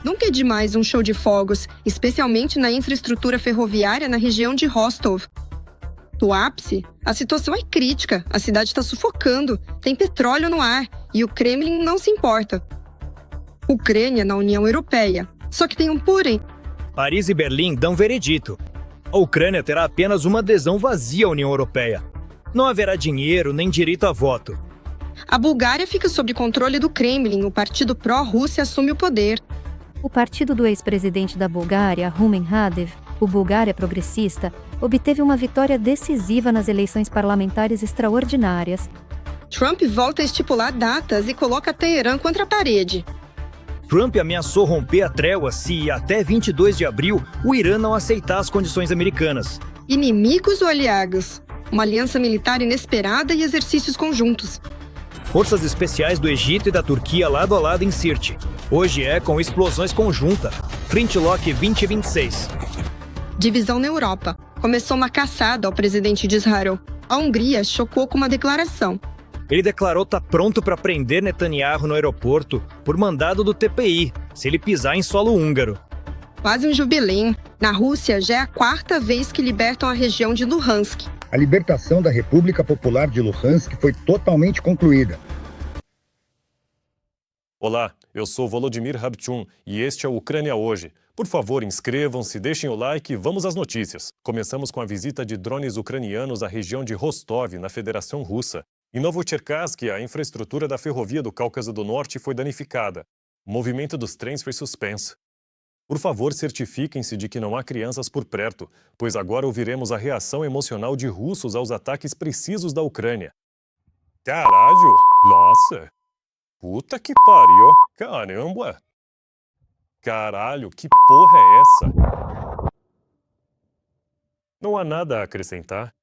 Nunca é demais um show de fogos, especialmente na infraestrutura ferroviária na região de Rostov. No ápice, a situação é crítica, a cidade está sufocando, tem petróleo no ar e o Kremlin não se importa. Ucrânia na União Europeia. Só que tem um porém. Paris e Berlim dão veredito. A Ucrânia terá apenas uma adesão vazia à União Europeia. Não haverá dinheiro nem direito a voto. A Bulgária fica sob controle do Kremlin, o partido pró-Rússia assume o poder. O partido do ex-presidente da Bulgária, Rumen Radev, o Bulgária Progressista, obteve uma vitória decisiva nas eleições parlamentares extraordinárias. Trump volta a estipular datas e coloca Teherã contra a parede. Trump ameaçou romper a trégua se, até 22 de abril, o Irã não aceitar as condições americanas. Inimigos ou aliados? Uma aliança militar inesperada e exercícios conjuntos. Forças especiais do Egito e da Turquia lado a lado em Sirte. Hoje é com explosões conjuntas. Flintlock 2026. Divisão na Europa. Começou uma caçada ao presidente de Israel. A Hungria chocou com uma declaração. Ele declarou estar pronto para prender Netanyahu no aeroporto por mandado do TPI, se ele pisar em solo húngaro. Quase um jubileu. Na Rússia, já é a 4ª vez que libertam a região de Luhansk. A libertação da República Popular de Luhansk foi totalmente concluída. Olá, eu sou Volodymyr Rabchun e este é o Ucrânia Hoje. Por favor, inscrevam-se, deixem o like e vamos às notícias. Começamos com a visita de drones ucranianos à região de Rostov, na Federação Russa. Em Novocherkassk, a infraestrutura da ferrovia do Cáucaso do Norte foi danificada. O movimento dos trens foi suspenso. Por favor, certifiquem-se de que não há crianças por perto, pois agora ouviremos a reação emocional de russos aos ataques precisos da Ucrânia. Caralho! Nossa! Puta que pariu! Caramba! Caralho, que porra é essa? Não há nada a acrescentar.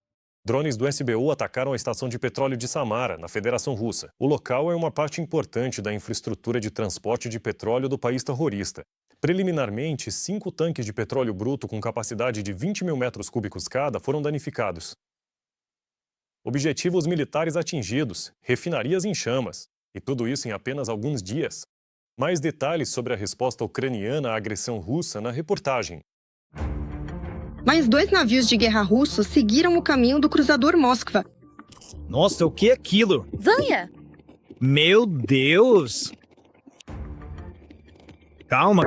Drones do SBU atacaram a estação de petróleo de Samara, na Federação Russa. O local é uma parte importante da infraestrutura de transporte de petróleo do país terrorista. Preliminarmente, 5 tanques de petróleo bruto com capacidade de 20 mil metros cúbicos cada foram danificados. Objetivos militares atingidos, refinarias em chamas. E tudo isso em apenas alguns dias. Mais detalhes sobre a resposta ucraniana à agressão russa na reportagem. Mais 2 navios de guerra russos seguiram o caminho do cruzador Moskva. Nossa, o que é aquilo? Vanya! Meu Deus! Calma.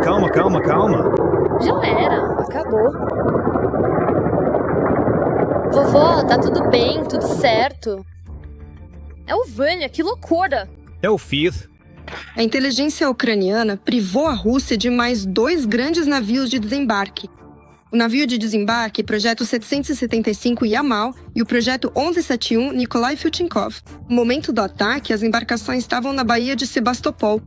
Já era, acabou. Vovó, tá tudo bem, tudo certo. É o Vanya, que loucura! É o Fifth. A inteligência ucraniana privou a Rússia de mais 2 grandes navios de desembarque. O navio de desembarque Projeto 775 Yamal e o Projeto 1171 Nikolai Filchenkov. No momento do ataque, as embarcações estavam na Baía de Sebastopol.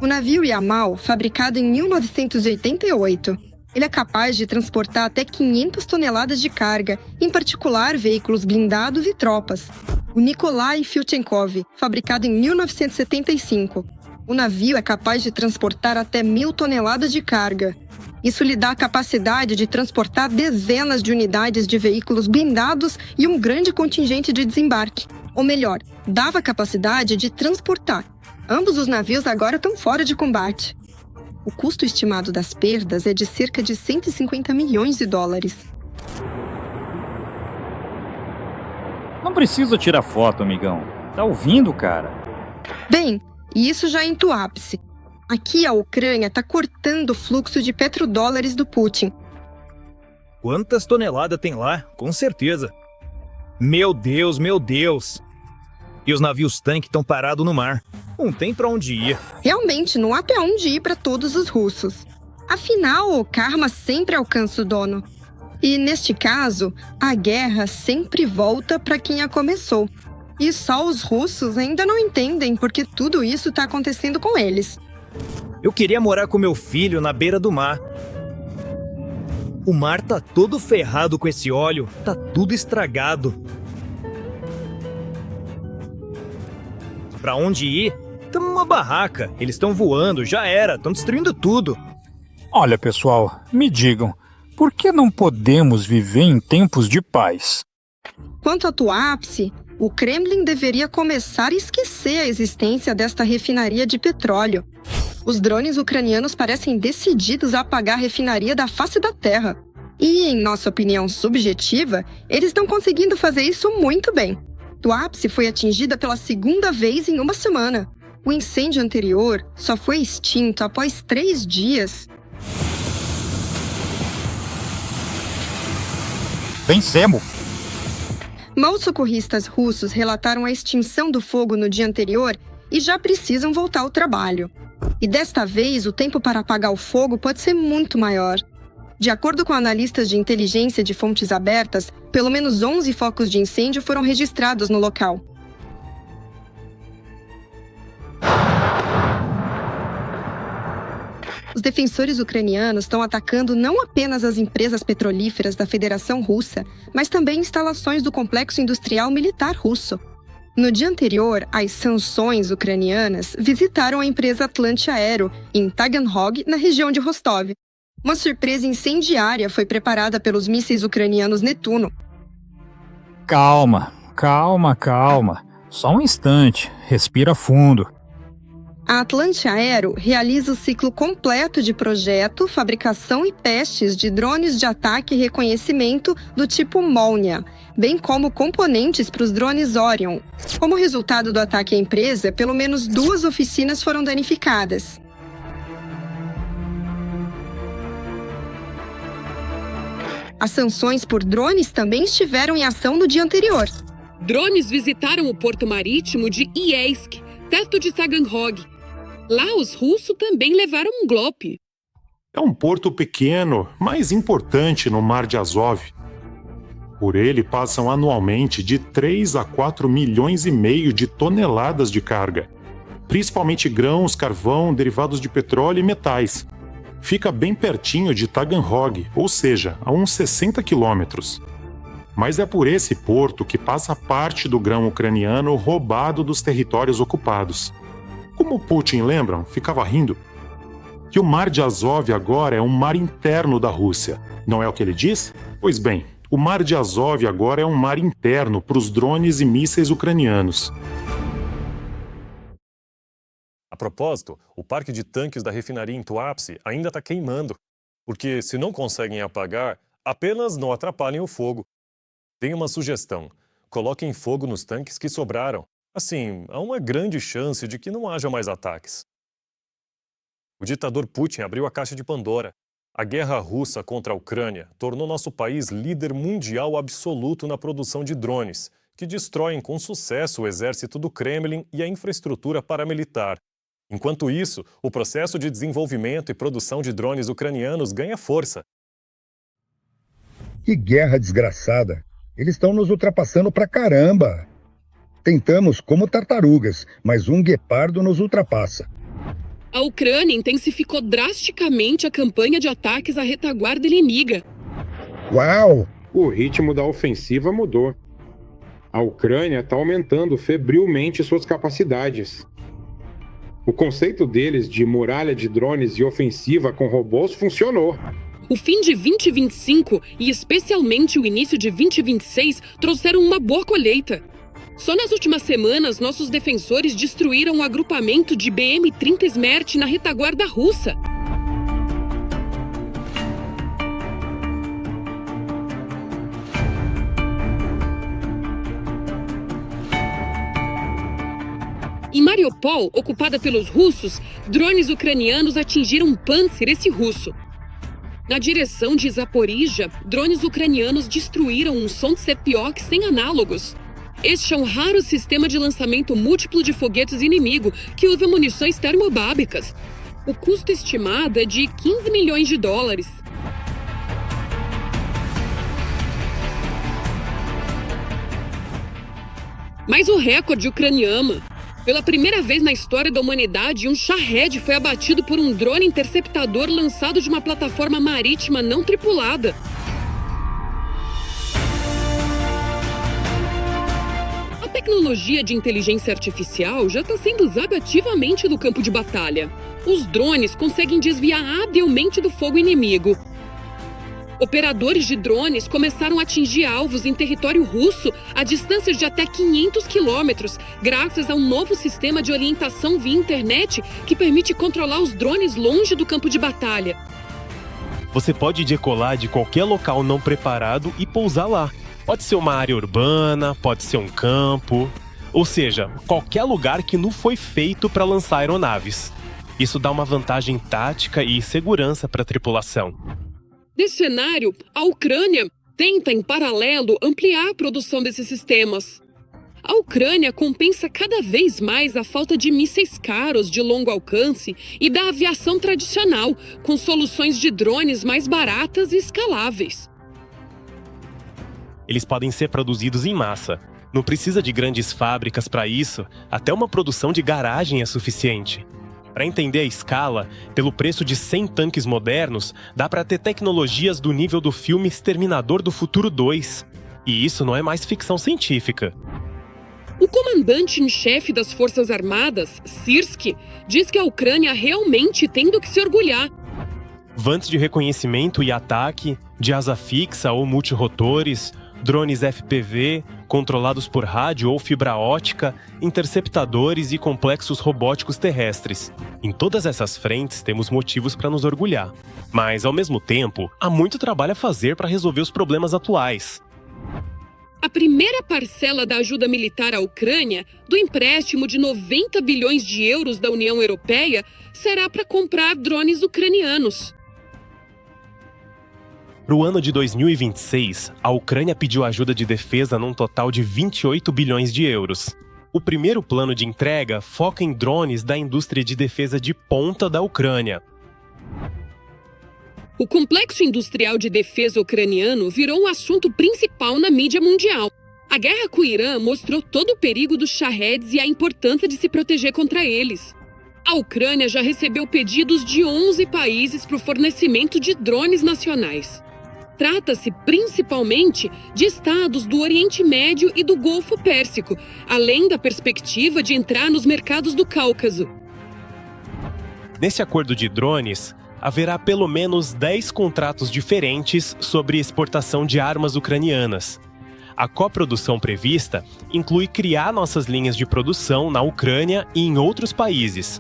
O navio Yamal, fabricado em 1988, ele é capaz de transportar até 500 toneladas de carga, em particular veículos blindados e tropas. O Nikolai Filchenkov, fabricado em 1975. O navio é capaz de transportar até 1.000 toneladas de carga. Isso lhe dá a capacidade de transportar dezenas de unidades de veículos blindados e um grande contingente de desembarque. Ou melhor, dava a capacidade de transportar. Ambos os navios agora estão fora de combate. O custo estimado das perdas é de cerca de 150 milhões de dólares. Não precisa tirar foto, amigão. Tá ouvindo, cara? Bem, e isso já entra o ápice. Aqui a Ucrânia está cortando o fluxo de petrodólares do Putin. Quantas toneladas tem lá? Com certeza. Meu Deus. E os navios tanque estão parados no mar. Não tem pra onde ir. Realmente, não há pra onde ir para todos os russos. Afinal, o karma sempre alcança o dono. E, neste caso, a guerra sempre volta para quem a começou. E só os russos ainda não entendem porque tudo isso está acontecendo com eles. Eu queria morar com meu filho na beira do mar. O mar tá todo ferrado com esse óleo, tá tudo estragado. Pra onde ir? Tamo numa barraca, eles estão voando, já era, estão destruindo tudo. Olha, pessoal, me digam, por que não podemos viver em tempos de paz? Quanto ao ápice, o Kremlin deveria começar a esquecer a existência desta refinaria de petróleo. Os drones ucranianos parecem decididos a apagar a refinaria da face da terra. E, em nossa opinião subjetiva, eles estão conseguindo fazer isso muito bem. Tuapse foi atingida pela segunda vez em uma semana. O incêndio anterior só foi extinto após 3 dias. Vencemos! Maus socorristas russos relataram a extinção do fogo no dia anterior e já precisam voltar ao trabalho. E desta vez, o tempo para apagar o fogo pode ser muito maior. De acordo com analistas de inteligência de fontes abertas, pelo menos 11 focos de incêndio foram registrados no local. Os defensores ucranianos estão atacando não apenas as empresas petrolíferas da Federação Russa, mas também instalações do complexo industrial militar russo. No dia anterior, as sanções ucranianas visitaram a empresa Atlante Aero, em Taganrog, na região de Rostov. Uma surpresa incendiária foi preparada pelos mísseis ucranianos Netuno. Calma. Só um instante. Respira fundo. A Atlante Aero realiza o ciclo completo de projeto, fabricação e testes de drones de ataque e reconhecimento do tipo Molnia, bem como componentes para os drones Orion. Como resultado do ataque à empresa, pelo menos 2 oficinas foram danificadas. As sanções por drones também estiveram em ação no dia anterior. Drones visitaram o porto marítimo de Iyeisk, perto de Taganrog. Lá, os russos também levaram um golpe. É um porto pequeno, mas importante no Mar de Azov. Por ele passam anualmente de 3 a 4 milhões e meio de toneladas de carga, principalmente grãos, carvão, derivados de petróleo e metais. Fica bem pertinho de Taganrog, ou seja, a uns 60 quilômetros. Mas é por esse porto que passa parte do grão ucraniano roubado dos territórios ocupados. Como Putin, lembram? Ficava rindo. Que o Mar de Azov agora é um mar interno da Rússia. Não é o que ele diz? Pois bem, o Mar de Azov agora é um mar interno para os drones e mísseis ucranianos. A propósito, o parque de tanques da refinaria em Tuapse ainda está queimando, porque se não conseguem apagar, apenas não atrapalhem o fogo. Tem uma sugestão: coloquem fogo nos tanques que sobraram. Assim, há uma grande chance de que não haja mais ataques. O ditador Putin abriu a caixa de Pandora. A guerra russa contra a Ucrânia tornou nosso país líder mundial absoluto na produção de drones, que destroem com sucesso o exército do Kremlin e a infraestrutura paramilitar. Enquanto isso, o processo de desenvolvimento e produção de drones ucranianos ganha força. Que guerra desgraçada! Eles estão nos ultrapassando pra caramba! Tentamos como tartarugas, mas um guepardo nos ultrapassa. A Ucrânia intensificou drasticamente a campanha de ataques à retaguarda inimiga. Uau! O ritmo da ofensiva mudou. A Ucrânia está aumentando febrilmente suas capacidades. O conceito deles de muralha de drones e ofensiva com robôs funcionou. O fim de 2025 e especialmente o início de 2026 trouxeram uma boa colheita. Só nas últimas semanas, nossos defensores destruíram o agrupamento de BM-30 Smert na retaguarda russa. Em Mariupol, ocupada pelos russos, drones ucranianos atingiram um Pantsir, esse russo. Na direção de Zaporizhia, drones ucranianos destruíram um Sontsepiok sem análogos. Este é um raro sistema de lançamento múltiplo de foguetes inimigo que usa munições termobáricas. O custo estimado é de $15 milhões. Mas o recorde ucraniano. Pela primeira vez na história da humanidade, um Shahed foi abatido por um drone interceptador lançado de uma plataforma marítima não tripulada. A tecnologia de inteligência artificial já está sendo usada ativamente no campo de batalha. Os drones conseguem desviar habilmente do fogo inimigo. Operadores de drones começaram a atingir alvos em território russo a distâncias de até 500 quilômetros, graças a um novo sistema de orientação via internet que permite controlar os drones longe do campo de batalha. Você pode decolar de qualquer local não preparado e pousar lá. Pode ser uma área urbana, pode ser um campo, ou seja, qualquer lugar que não foi feito para lançar aeronaves. Isso dá uma vantagem tática e segurança para a tripulação. Nesse cenário, a Ucrânia tenta, em paralelo, ampliar a produção desses sistemas. A Ucrânia compensa cada vez mais a falta de mísseis caros de longo alcance e da aviação tradicional, com soluções de drones mais baratas e escaláveis. Eles podem ser produzidos em massa. Não precisa de grandes fábricas para isso, até uma produção de garagem é suficiente. Para entender a escala, pelo preço de 100 tanques modernos, dá para ter tecnologias do nível do filme Exterminador do Futuro 2. E isso não é mais ficção científica. O comandante em chefe das Forças Armadas, Sirski, diz que a Ucrânia realmente tem do que se orgulhar. Vantes de reconhecimento e ataque, de asa fixa ou multirotores, drones FPV, controlados por rádio ou fibra ótica, interceptadores e complexos robóticos terrestres. Em todas essas frentes temos motivos para nos orgulhar. Mas, ao mesmo tempo, há muito trabalho a fazer para resolver os problemas atuais. A primeira parcela da ajuda militar à Ucrânia, do empréstimo de 90 bilhões de euros da União Europeia, será para comprar drones ucranianos. Para o ano de 2026, a Ucrânia pediu ajuda de defesa num total de 28 bilhões de euros. O primeiro plano de entrega foca em drones da indústria de defesa de ponta da Ucrânia. O complexo industrial de defesa ucraniano virou um assunto principal na mídia mundial. A guerra com o Irã mostrou todo o perigo dos Shahed e a importância de se proteger contra eles. A Ucrânia já recebeu pedidos de 11 países para o fornecimento de drones nacionais. Trata-se principalmente de estados do Oriente Médio e do Golfo Pérsico, além da perspectiva de entrar nos mercados do Cáucaso. Nesse acordo de drones, haverá pelo menos 10 contratos diferentes sobre exportação de armas ucranianas. A coprodução prevista inclui criar nossas linhas de produção na Ucrânia e em outros países.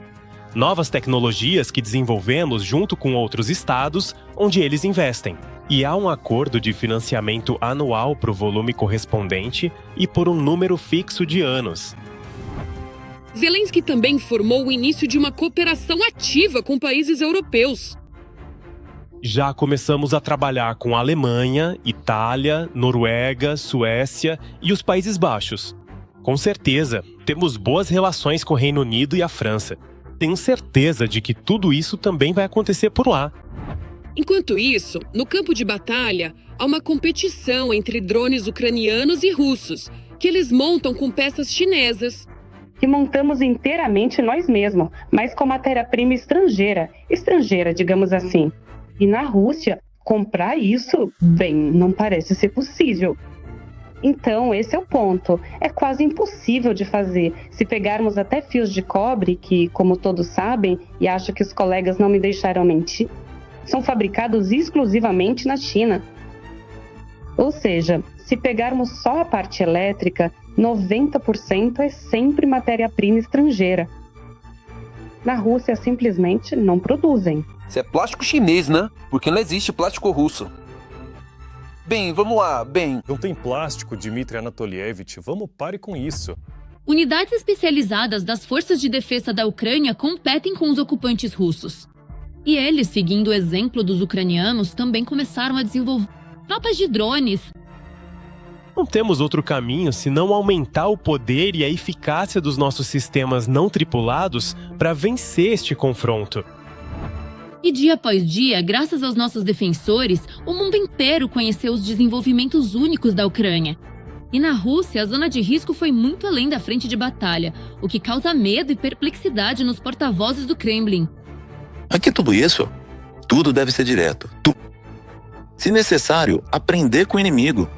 Novas tecnologias que desenvolvemos junto com outros estados, onde eles investem. E há um acordo de financiamento anual para o volume correspondente e por um número fixo de anos. Zelensky também informou o início de uma cooperação ativa com países europeus. Já começamos a trabalhar com a Alemanha, Itália, Noruega, Suécia e os Países Baixos. Com certeza, temos boas relações com o Reino Unido e a França. Tenho certeza de que tudo isso também vai acontecer por lá. Enquanto isso, no campo de batalha, há uma competição entre drones ucranianos e russos, que eles montam com peças chinesas. Que montamos inteiramente nós mesmos, mas com matéria-prima estrangeira, digamos assim. E na Rússia, comprar isso, bem, não parece ser possível. Então, esse é o ponto. É quase impossível de fazer. Se pegarmos até fios de cobre, que, como todos sabem, e acho que os colegas não me deixaram mentir, são fabricados exclusivamente na China. Ou seja, se pegarmos só a parte elétrica, 90% é sempre matéria-prima estrangeira. Na Rússia, simplesmente não produzem. Isso é plástico chinês, né? Porque não existe plástico russo. Bem, vamos lá, Não tem plástico, Dmitry Anatolievich. Vamos, pare com isso. Unidades especializadas das forças de defesa da Ucrânia competem com os ocupantes russos. E eles, seguindo o exemplo dos ucranianos, também começaram a desenvolver tropas de drones. Não temos outro caminho senão aumentar o poder e a eficácia dos nossos sistemas não tripulados para vencer este confronto. E dia após dia, graças aos nossos defensores, o mundo inteiro conheceu os desenvolvimentos únicos da Ucrânia. E na Rússia, a zona de risco foi muito além da frente de batalha, o que causa medo e perplexidade nos porta-vozes do Kremlin. Aqui tudo isso, tudo deve ser direto. Se necessário, aprender com o inimigo.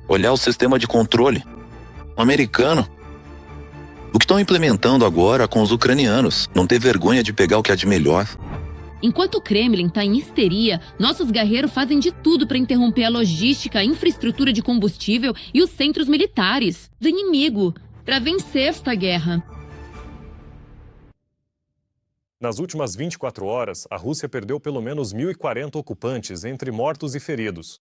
Olhar o sistema de controle, o americano. O que estão implementando agora com os ucranianos, não ter vergonha de pegar o que há de melhor. Enquanto o Kremlin está em histeria, nossos guerreiros fazem de tudo para interromper a logística, a infraestrutura de combustível e os centros militares do inimigo, para vencer esta guerra. Nas últimas 24 horas, a Rússia perdeu pelo menos 1.040 ocupantes, entre mortos e feridos.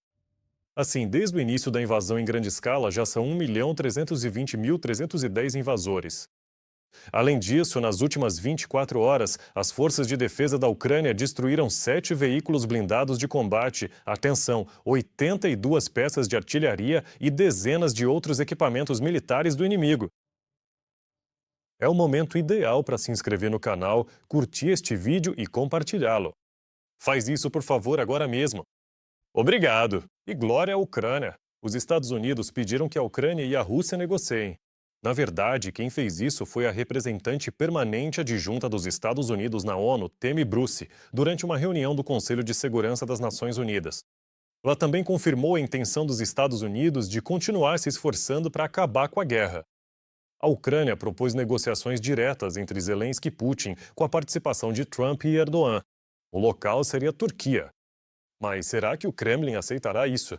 Assim, desde o início da invasão em grande escala, já são 1.320.310 invasores. Além disso, nas últimas 24 horas, as forças de defesa da Ucrânia destruíram 7 veículos blindados de combate, atenção, 82 peças de artilharia e dezenas de outros equipamentos militares do inimigo. É o momento ideal para se inscrever no canal, curtir este vídeo e compartilhá-lo. Faz isso, por favor, agora mesmo. Obrigado! E glória à Ucrânia! Os Estados Unidos pediram que a Ucrânia e a Rússia negociem. Na verdade, quem fez isso foi a representante permanente adjunta dos Estados Unidos na ONU, Tammy Bruce, durante uma reunião do Conselho de Segurança das Nações Unidas. Ela também confirmou a intenção dos Estados Unidos de continuar se esforçando para acabar com a guerra. A Ucrânia propôs negociações diretas entre Zelensky e Putin, com a participação de Trump e Erdogan. O local seria a Turquia. Mas será que o Kremlin aceitará isso?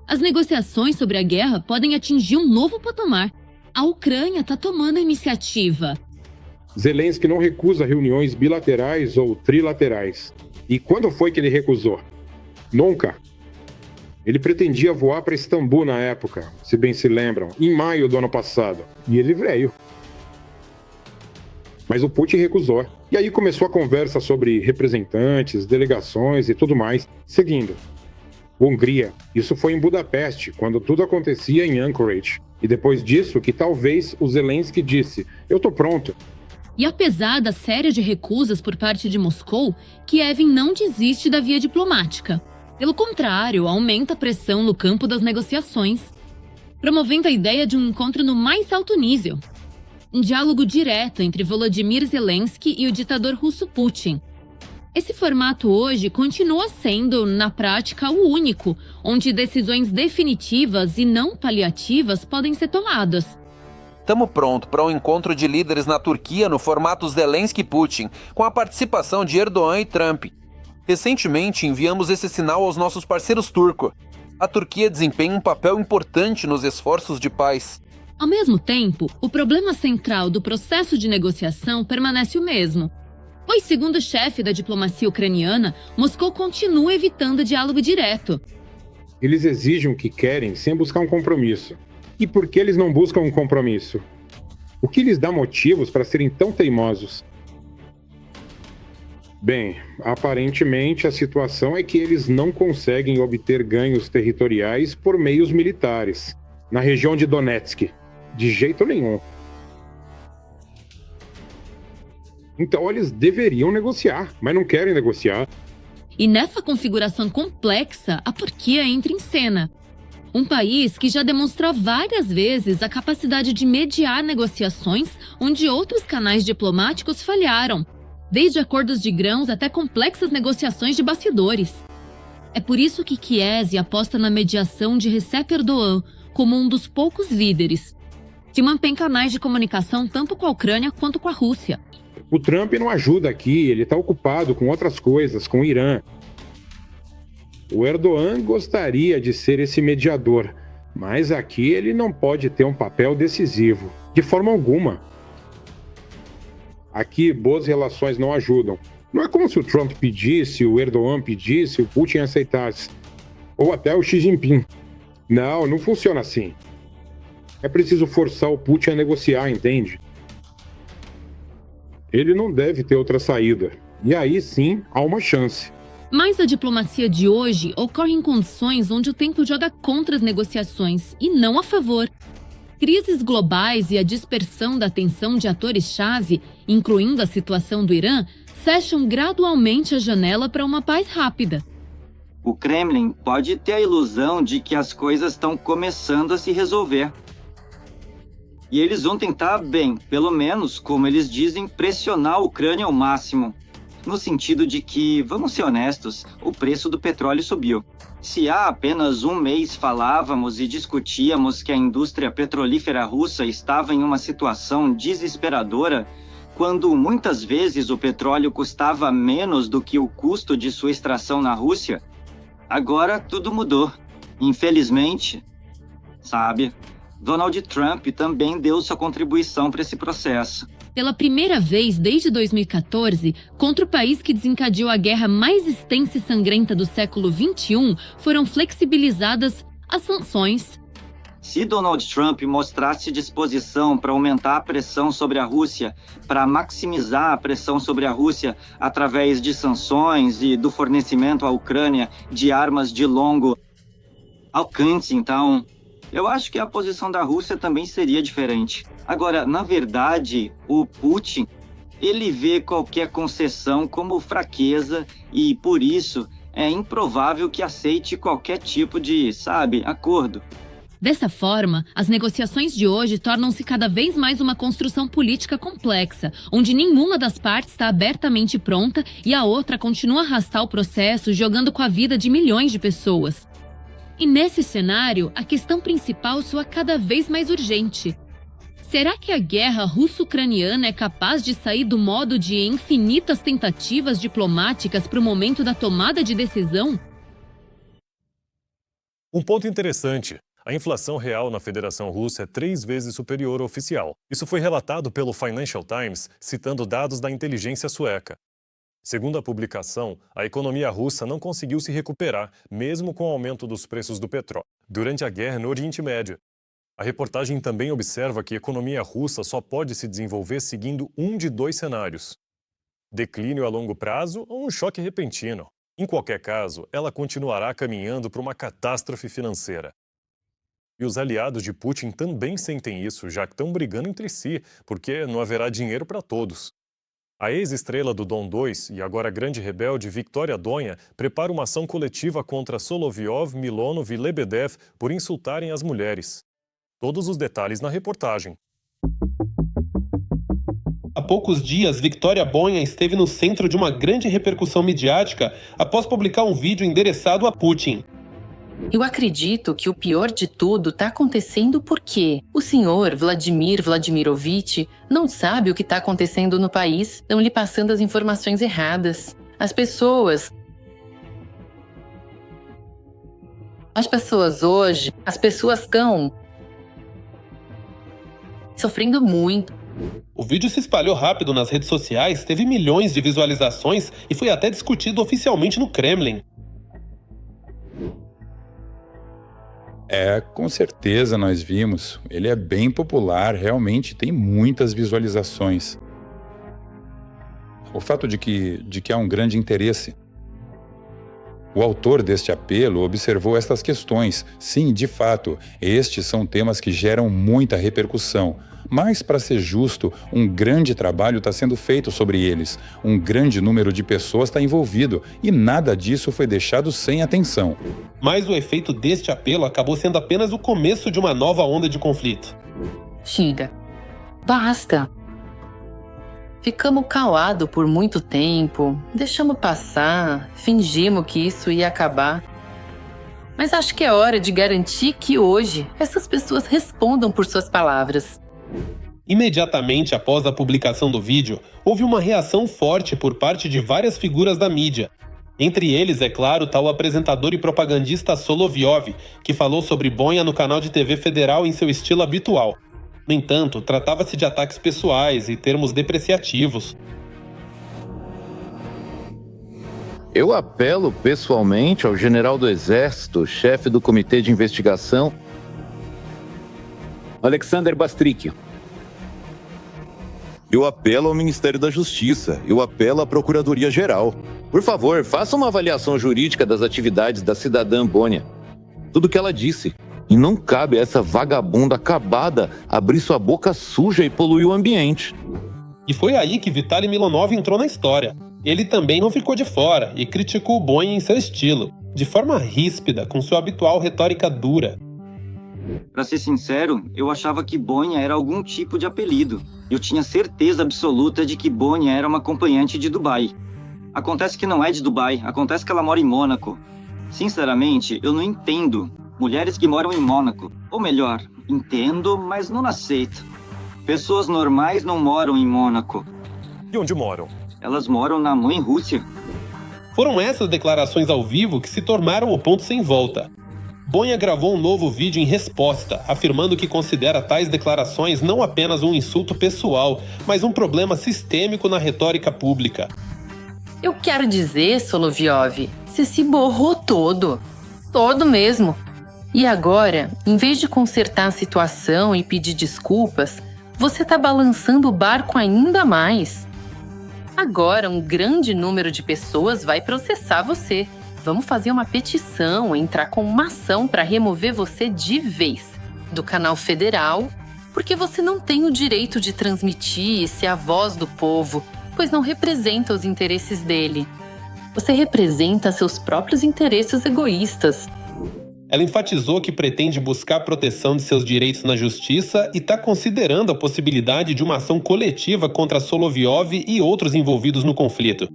As negociações sobre a guerra podem atingir um novo patamar. A Ucrânia está tomando a iniciativa. Zelensky não recusa reuniões bilaterais ou trilaterais. E quando foi que ele recusou? Nunca. Ele pretendia voar para Istambul na época, se bem se lembram, em maio do ano passado. E ele veio. Mas o Putin recusou. E aí começou a conversa sobre representantes, delegações e tudo mais, seguindo. Hungria. Isso foi em Budapeste, quando tudo acontecia em Anchorage. E depois disso, que talvez o Zelensky disse, eu tô pronto. E apesar da série de recusas por parte de Moscou, Kiev não desiste da via diplomática. Pelo contrário, aumenta a pressão no campo das negociações, promovendo a ideia de um encontro no mais alto nível. Um diálogo direto entre Volodymyr Zelensky e o ditador russo Putin. Esse formato hoje continua sendo, na prática, o único, onde decisões definitivas e não paliativas podem ser tomadas. Estamos prontos para um encontro de líderes na Turquia no formato Zelensky-Putin, com a participação de Erdogan e Trump. Recentemente, enviamos esse sinal aos nossos parceiros turcos. A Turquia desempenha um papel importante nos esforços de paz. Ao mesmo tempo, o problema central do processo de negociação permanece o mesmo. Pois, segundo o chefe da diplomacia ucraniana, Moscou continua evitando diálogo direto. Eles exigem o que querem sem buscar um compromisso. E por que eles não buscam um compromisso? O que lhes dá motivos para serem tão teimosos? Bem, aparentemente a situação é que eles não conseguem obter ganhos territoriais por meios militares, na região de Donetsk, de jeito nenhum. Então eles deveriam negociar, mas não querem negociar. E nessa configuração complexa, a Turquia entra em cena. Um país que já demonstrou várias vezes a capacidade de mediar negociações onde outros canais diplomáticos falharam, desde acordos de grãos até complexas negociações de bastidores. É por isso que Kiev aposta na mediação de Recep Erdogan como um dos poucos líderes, que mantém canais de comunicação tanto com a Ucrânia quanto com a Rússia. O Trump não ajuda aqui, ele está ocupado com outras coisas, com o Irã. O Erdogan gostaria de ser esse mediador, mas aqui ele não pode ter um papel decisivo, de forma alguma. Aqui, boas relações não ajudam. Não é como se o Trump pedisse, o Erdogan pedisse, o Putin aceitasse. Ou até o Xi Jinping. Não, não funciona assim. É preciso forçar o Putin a negociar, entende? Ele não deve ter outra saída. E aí sim, há uma chance. Mas a diplomacia de hoje ocorre em condições onde o tempo joga contra as negociações e não a favor. Crises globais e a dispersão da atenção de atores-chave, incluindo a situação do Irã, fecham gradualmente a janela para uma paz rápida. O Kremlin pode ter a ilusão de que as coisas estão começando a se resolver. E eles vão tentar, bem, pelo menos, como eles dizem, pressionar a Ucrânia ao máximo. No sentido de que, vamos ser honestos, o preço do petróleo subiu. Se há apenas um mês falávamos e discutíamos que a indústria petrolífera russa estava em uma situação desesperadora, quando muitas vezes o petróleo custava menos do que o custo de sua extração na Rússia, agora tudo mudou. Infelizmente, sabe, Donald Trump também deu sua contribuição para esse processo. Pela primeira vez desde 2014, contra o país que desencadeou a guerra mais extensa e sangrenta do século XXI, foram flexibilizadas as sanções. Se Donald Trump mostrasse disposição para aumentar a pressão sobre a Rússia, para maximizar a pressão sobre a Rússia através de sanções e do fornecimento à Ucrânia de armas de longo alcance, então, eu acho que a posição da Rússia também seria diferente. Agora, na verdade, o Putin, ele vê qualquer concessão como fraqueza e, por isso, é improvável que aceite qualquer tipo de, acordo. Dessa forma, as negociações de hoje tornam-se cada vez mais uma construção política complexa, onde nenhuma das partes está abertamente pronta e a outra continua a arrastar o processo, jogando com a vida de milhões de pessoas. E nesse cenário, a questão principal soa cada vez mais urgente. Será que a guerra russo-ucraniana é capaz de sair do modo de infinitas tentativas diplomáticas para o momento da tomada de decisão? Um ponto interessante. A inflação real na Federação Russa é 3 vezes superior ao oficial. Isso foi relatado pelo Financial Times, citando dados da inteligência sueca. Segundo a publicação, a economia russa não conseguiu se recuperar, mesmo com o aumento dos preços do petróleo, durante a guerra no Oriente Médio. A reportagem também observa que a economia russa só pode se desenvolver seguindo um de 2 cenários: declínio a longo prazo ou um choque repentino. Em qualquer caso, ela continuará caminhando para uma catástrofe financeira. E os aliados de Putin também sentem isso, já que estão brigando entre si, porque não haverá dinheiro para todos. A ex-estrela do Dom 2 e agora grande rebelde Victoria Donha prepara uma ação coletiva contra Solovyov, Milonov e Lebedev por insultarem as mulheres. Todos os detalhes na reportagem. Há poucos dias, Victoria Donha esteve no centro de uma grande repercussão midiática após publicar um vídeo endereçado a Putin. Eu acredito que o pior de tudo está acontecendo porque o senhor Vladimir Vladimirovich não sabe o que está acontecendo no país, estão lhe passando as informações erradas. As pessoas hoje, as pessoas estão sofrendo muito. O vídeo se espalhou rápido nas redes sociais, teve milhões de visualizações e foi até discutido oficialmente no Kremlin. Com certeza nós vimos. Ele é bem popular, realmente tem muitas visualizações. O fato de que há um grande interesse. O autor deste apelo observou estas questões. Sim, de fato, estes são temas que geram muita repercussão. Mas, para ser justo, um grande trabalho está sendo feito sobre eles. Um grande número de pessoas está envolvido e nada disso foi deixado sem atenção. Mas o efeito deste apelo acabou sendo apenas o começo de uma nova onda de conflito. Chega. Basta. Ficamos calados por muito tempo, deixamos passar, fingimos que isso ia acabar. Mas acho que é hora de garantir que hoje essas pessoas respondam por suas palavras. Imediatamente após a publicação do vídeo, houve uma reação forte por parte de várias figuras da mídia. Entre eles, é claro, tal apresentador e propagandista Solovyov, que falou sobre Donha no canal de TV federal em seu estilo habitual. No entanto, tratava-se de ataques pessoais e termos depreciativos. Eu apelo pessoalmente ao general do Exército, chefe do Comitê de Investigação, Alexander Bastryk. Eu apelo ao Ministério da Justiça. Eu apelo à Procuradoria-Geral. Por favor, faça uma avaliação jurídica das atividades da cidadã Donha. Tudo o que ela disse. E não cabe a essa vagabunda acabada abrir sua boca suja e poluir o ambiente. E foi aí que Vitaly Milonov entrou na história. Ele também não ficou de fora e criticou Donha em seu estilo, de forma ríspida, com sua habitual retórica dura. Pra ser sincero, eu achava que Donha era algum tipo de apelido. Eu tinha certeza absoluta de que Donha era uma acompanhante de Dubai. Acontece que não é de Dubai, acontece que ela mora em Mônaco. Sinceramente, eu não entendo mulheres que moram em Mônaco. Ou melhor, entendo, mas não aceito. Pessoas normais não moram em Mônaco. E onde moram? Elas moram na mãe Rússia. Foram essas declarações ao vivo que se tornaram o ponto sem volta. Bonha gravou um novo vídeo em resposta, afirmando que considera tais declarações não apenas um insulto pessoal, mas um problema sistêmico na retórica pública. Eu quero dizer, Soloviov, você se borrou todo. Todo mesmo. E agora, em vez de consertar a situação e pedir desculpas, você tá balançando o barco ainda mais. Agora, um grande número de pessoas vai processar você. Vamos fazer uma petição, entrar com uma ação para remover você de vez do canal federal, porque você não tem o direito de transmitir e ser a voz do povo, pois não representa os interesses dele. Você representa seus próprios interesses egoístas. Ela enfatizou que pretende buscar a proteção de seus direitos na justiça e está considerando a possibilidade de uma ação coletiva contra Soloviov e outros envolvidos no conflito.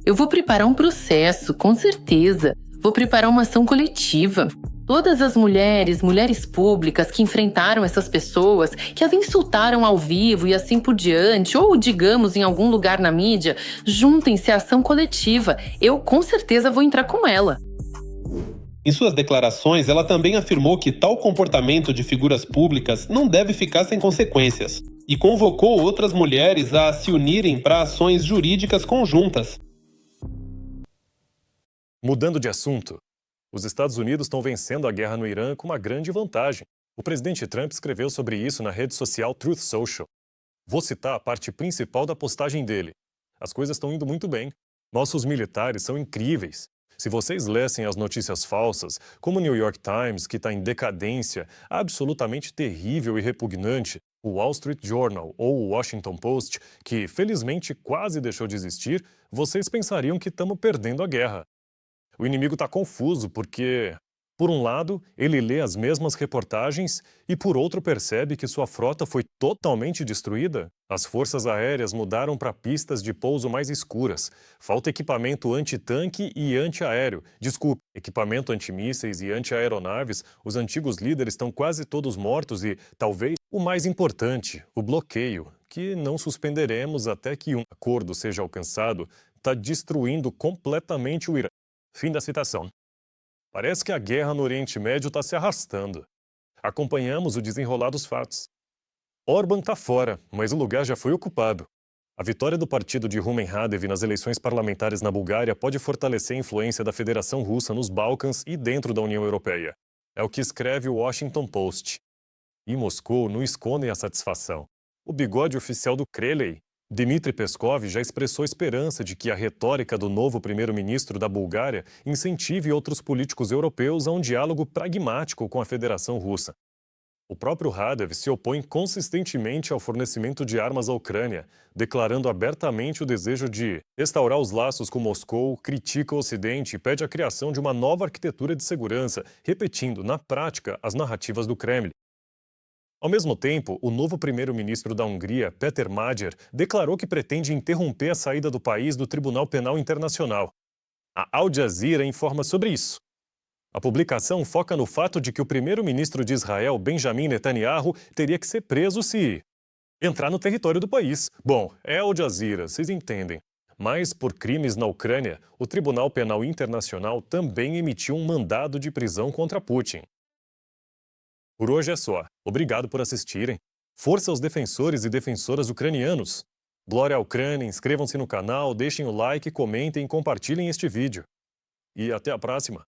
Eu vou preparar um processo, com certeza. Vou preparar uma ação coletiva. Todas as mulheres públicas que enfrentaram essas pessoas, que as insultaram ao vivo e assim por diante, ou digamos em algum lugar na mídia, juntem-se à ação coletiva. Eu com certeza vou entrar com ela. Em suas declarações, ela também afirmou que tal comportamento de figuras públicas não deve ficar sem consequências e convocou outras mulheres a se unirem para ações jurídicas conjuntas. Mudando de assunto, os Estados Unidos estão vencendo a guerra no Irã com uma grande vantagem. O presidente Trump escreveu sobre isso na rede social Truth Social. Vou citar a parte principal da postagem dele. As coisas estão indo muito bem. Nossos militares são incríveis. Se vocês lessem as notícias falsas, como o New York Times, que está em decadência, absolutamente terrível e repugnante, o Wall Street Journal ou o Washington Post, que felizmente quase deixou de existir, vocês pensariam que estamos perdendo a guerra. O inimigo está confuso porque, por um lado, ele lê as mesmas reportagens e, por outro, percebe que sua frota foi totalmente destruída. As forças aéreas mudaram para pistas de pouso mais escuras. Falta equipamento antitanque e antiaéreo. Desculpe, equipamento antimísseis e antiaeronaves. Os antigos líderes estão quase todos mortos e, talvez, o mais importante, o bloqueio, que não suspenderemos até que um acordo seja alcançado, está destruindo completamente o Irã. Fim da citação. Parece que a guerra no Oriente Médio está se arrastando. Acompanhamos o desenrolar dos fatos. Orbán está fora, mas o lugar já foi ocupado. A vitória do partido de Rumen Radev nas eleições parlamentares na Bulgária pode fortalecer a influência da Federação Russa nos Balcãs e dentro da União Europeia. É o que escreve o Washington Post. E Moscou não esconde a satisfação. O bigode oficial do Kremlin, Dmitry Peskov, já expressou esperança de que a retórica do novo primeiro-ministro da Bulgária incentive outros políticos europeus a um diálogo pragmático com a Federação Russa. O próprio Radev se opõe consistentemente ao fornecimento de armas à Ucrânia, declarando abertamente o desejo de restaurar os laços com Moscou, critica o Ocidente e pede a criação de uma nova arquitetura de segurança, repetindo, na prática, as narrativas do Kremlin. Ao mesmo tempo, o novo primeiro-ministro da Hungria, Péter Magyar, declarou que pretende interromper a saída do país do Tribunal Penal Internacional. A Al Jazeera informa sobre isso. A publicação foca no fato de que o primeiro-ministro de Israel, Benjamin Netanyahu, teria que ser preso se entrar no território do país. Bom, é Al Jazeera, vocês entendem. Mas, por crimes na Ucrânia, o Tribunal Penal Internacional também emitiu um mandado de prisão contra Putin. Por hoje é só. Obrigado por assistirem. Força aos defensores e defensoras ucranianos. Glória à Ucrânia, inscrevam-se no canal, deixem o like, comentem e compartilhem este vídeo. E até a próxima.